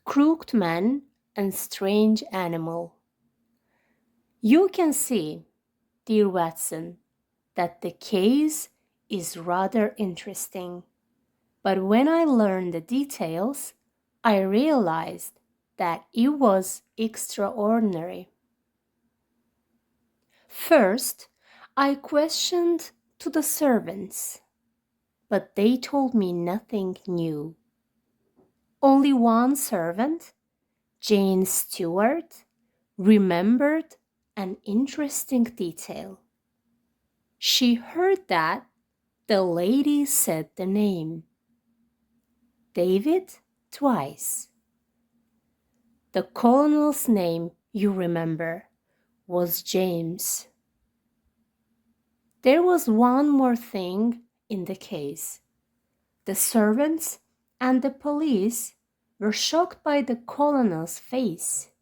crooked man and strange animal. You can see, dear Watson, that the case is rather interesting. But when I learned the details, I realized that it was extraordinary. First, I questioned to the servants, but they told me nothing new. Only one servant, Jane Stewart, remembered an interesting detail. She heard that the lady said the name David twice. The colonel's name, you remember, was James. There was one more thing in the case. The servants and the police were shocked by the colonel's face.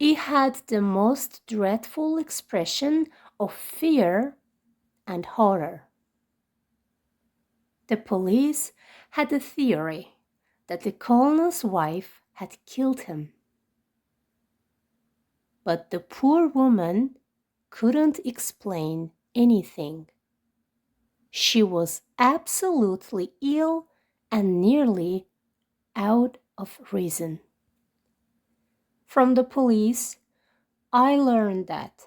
It had the most dreadful expression of fear and horror. The police had a theory that the colonel's wife had killed him. But the poor woman couldn't explain anything. She was absolutely ill and nearly out of reason. From the police, I learned that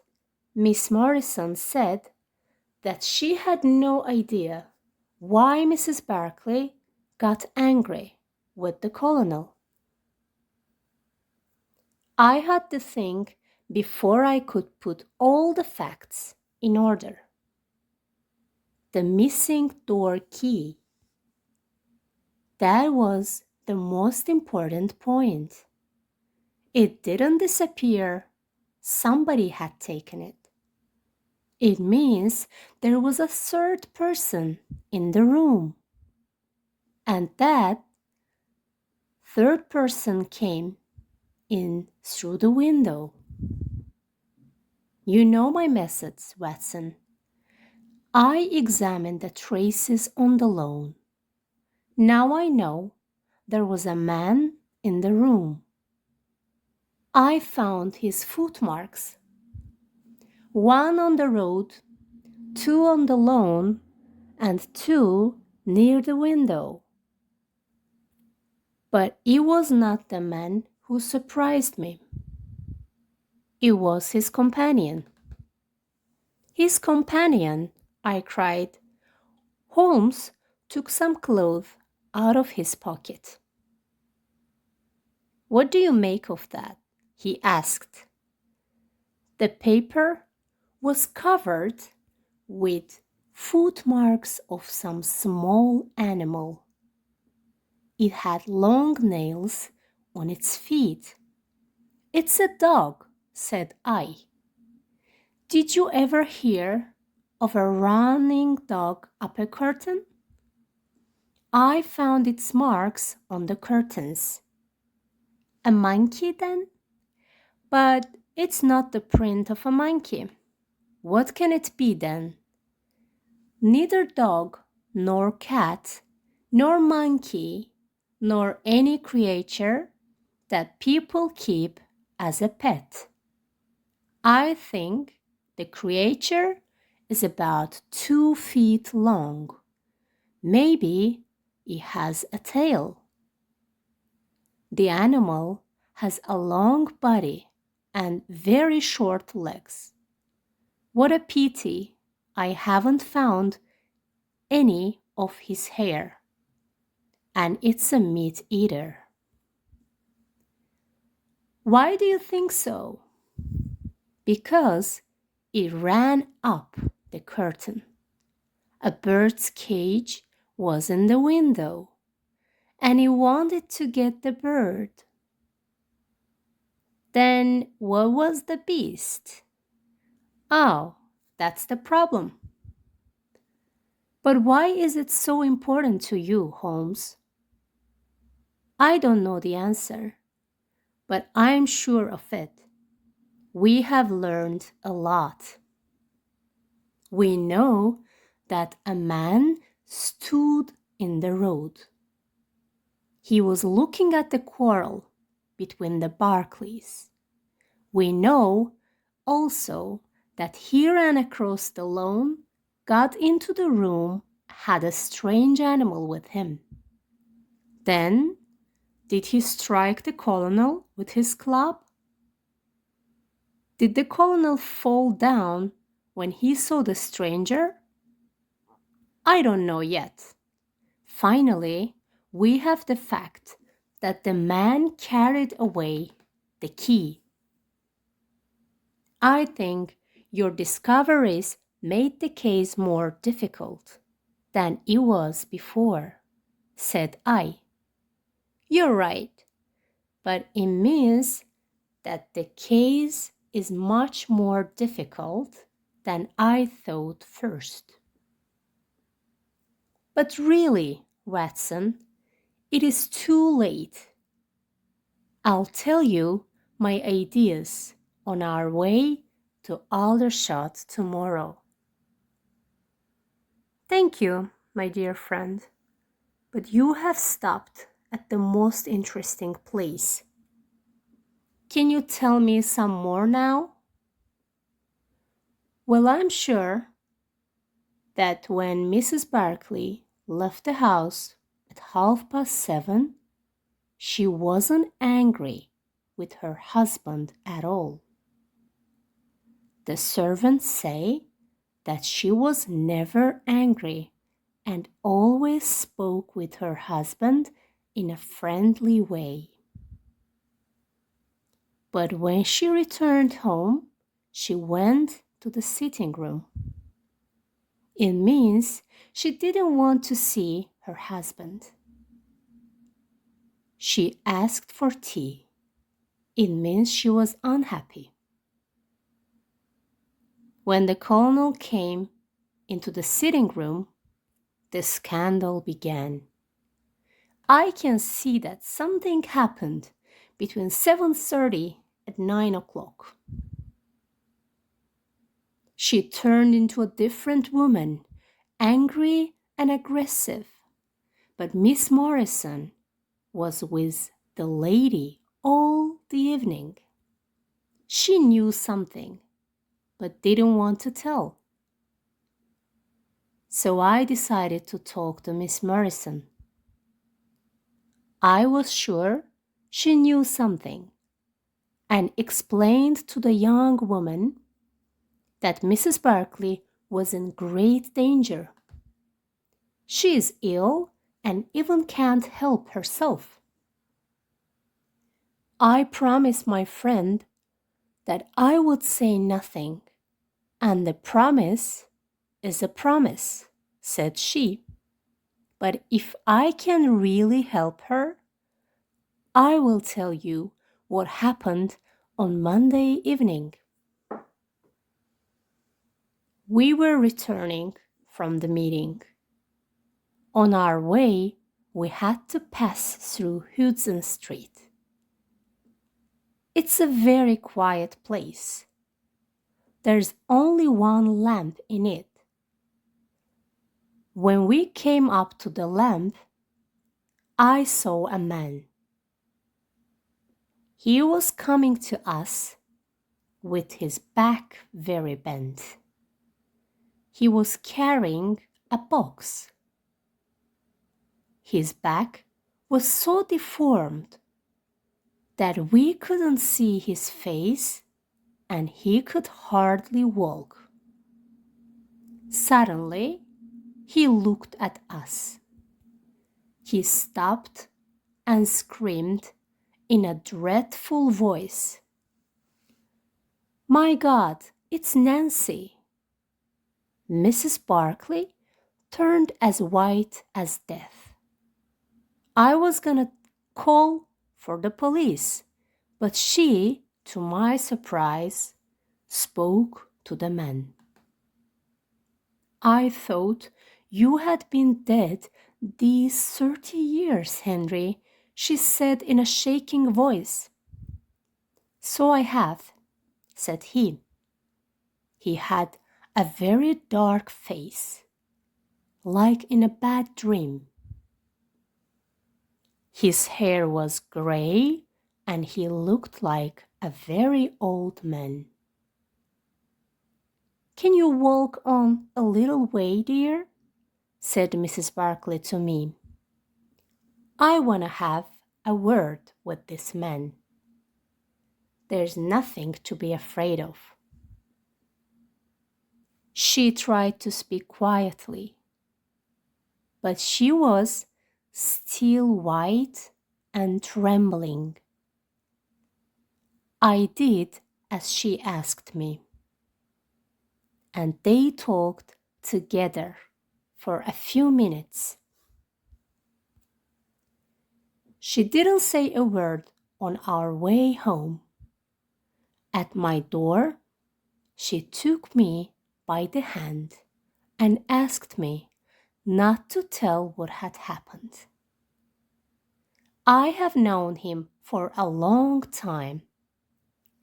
Miss Morrison said that she had no idea why Mrs. Barclay got angry with the colonel. I had to think before I could put all the facts in order. The missing door key. That was the most important point. It didn't disappear. Somebody had taken it. It means there was a third person in the room. And that third person came in through the window. You know my methods, Watson. I examined the traces on the lawn. Now I know there was a man in the room. I found his footmarks. One on the road, two on the lawn, and two near the window. But it was not the man who surprised me. It was his companion. His companion, I cried. Holmes took some clothes out of his pocket. What do you make of that? He asked. The paper was covered with footmarks of some small animal. It had long nails on its feet. It's a dog, said I. Did you ever hear of a running dog up a curtain? I found its marks on the curtains. A monkey then? But it's not the print of a monkey. What can it be then? Neither dog, nor cat, nor monkey, nor any creature that people keep as a pet. I think the creature is about 2 feet long. Maybe it has a tail. The animal has a long body and very short legs. What a pity I haven't found any of his hair. And it's a meat eater. Why do you think so? Because it ran up the curtain. A bird's cage was in the window, and he wanted to get the bird. Then what was the beast? Oh, that's the problem. But why is it so important to you, Holmes? I don't know the answer, but I'm sure of it. We have learned a lot. We know that a man stood in the road. He was looking at the quarrel between the Barclays. We know also that he ran across the lawn, got into the room, had a strange animal with him. Then, did he strike the colonel with his club? Did the colonel fall down when he saw the stranger? I don't know yet. Finally, we have the fact that the man carried away the key. I think your discoveries made the case more difficult than it was before, said I. You're right, but it means that the case is much more difficult than I thought first. But really, Watson, it is too late. I'll tell you my ideas on our way to Aldershot tomorrow. Thank you, my dear friend, but you have stopped at the most interesting place. Can you tell me some more now? Well, I'm sure that when Mrs. Barclay left the house at 7:30, she wasn't angry with her husband at all. The servants say that she was never angry and always spoke with her husband in a friendly way. But when she returned home, she went to the sitting room. It means she didn't want to see her husband. She asked for tea. It means she was unhappy. When the colonel came into the sitting room, the scandal began. I can see that something happened between 7:30 and 9 o'clock. She turned into a different woman, angry and aggressive. But Miss Morrison was with the lady all the evening. She knew something, but didn't want to tell. So I decided to talk to Miss Morrison. I was sure she knew something and explained to the young woman that Mrs. Barclay was in great danger. She is ill and even can't help herself. I promised my friend that I would say nothing, and the promise is a promise, said she. But if I can really help her, I will tell you what happened on Monday evening. We were returning from the meeting. On our way, we had to pass through Hudson Street. It's a very quiet place. There's only one lamp in it. When we came up to the lamp, I saw a man. He was coming to us with his back very bent. He was carrying a box. His back was so deformed that we couldn't see his face and he could hardly walk. Suddenly, he looked at us. He stopped and screamed in a dreadful voice, "My God, it's Nancy!" Mrs. Barclay turned as white as death. I was gonna call for the police, but she, to my surprise, spoke to the man. "I thought you had been dead these 30 years, Henry," she said in a shaking voice. "So I have," said he. He had a very dark face, like in a bad dream. His hair was gray and he looked like a very old man. "Can you walk on a little way, dear?" said Mrs. Barclay to me. "I want to have a word with this man. There's nothing to be afraid of." She tried to speak quietly, but she was still white and trembling. I did as she asked me, and they talked together for a few minutes. She didn't say a word on our way home. At my door, she took me by the hand and asked me not to tell what had happened. "I have known him for a long time.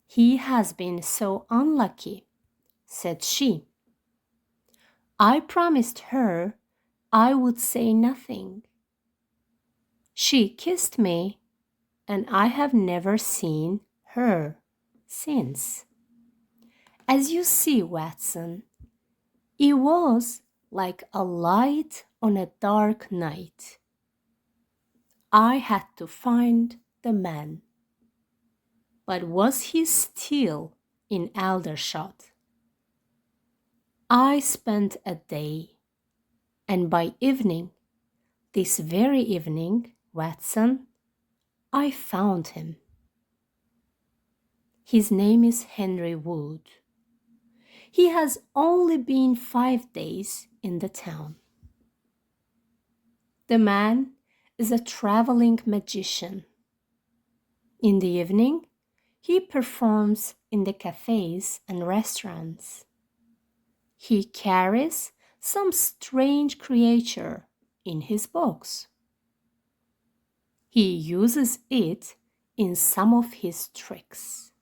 He has been so unlucky," said she. I promised her I would say nothing. She kissed me, and I have never seen her since. As you see, Watson, it was like a light on a dark night. I had to find the man. But was he still in Aldershot? I spent a day, and by evening, this very evening, Watson, I found him. His name is Henry Wood. He has only been 5 days in the town. The man is a traveling magician. In the evening, he performs in the cafes and restaurants. He carries some strange creature in his box. He uses it in some of his tricks.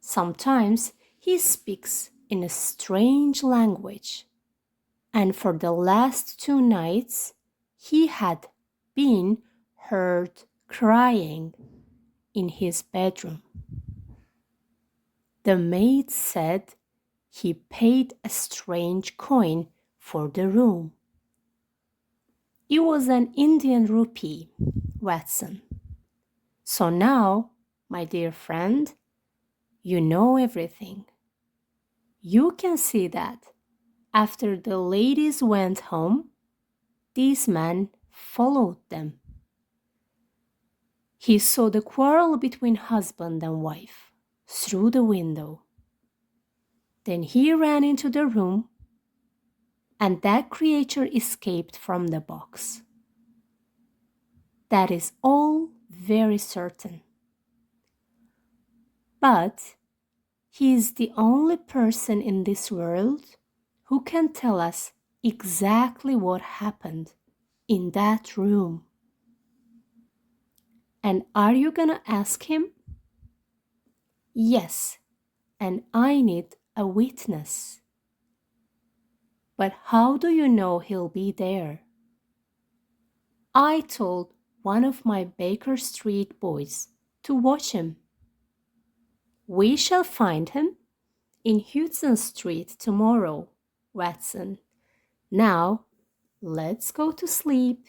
Sometimes he speaks in a strange language, and for the last 2 nights he had been heard crying in his bedroom. The maid said he paid a strange coin for the room. It was an Indian rupee, Watson. So now, my dear friend, you know everything. You can see that after the ladies went home, this man followed them. He saw the quarrel between husband and wife through the window. Then he ran into the room, and that creature escaped from the box. That is all very certain. But he is the only person in this world who can tell us exactly what happened in that room. And are you gonna ask him? Yes, and I need a witness. But how do you know he'll be there? I told one of my Baker Street boys to watch him. We shall find him in Hudson Street tomorrow, Watson. Now, let's go to sleep.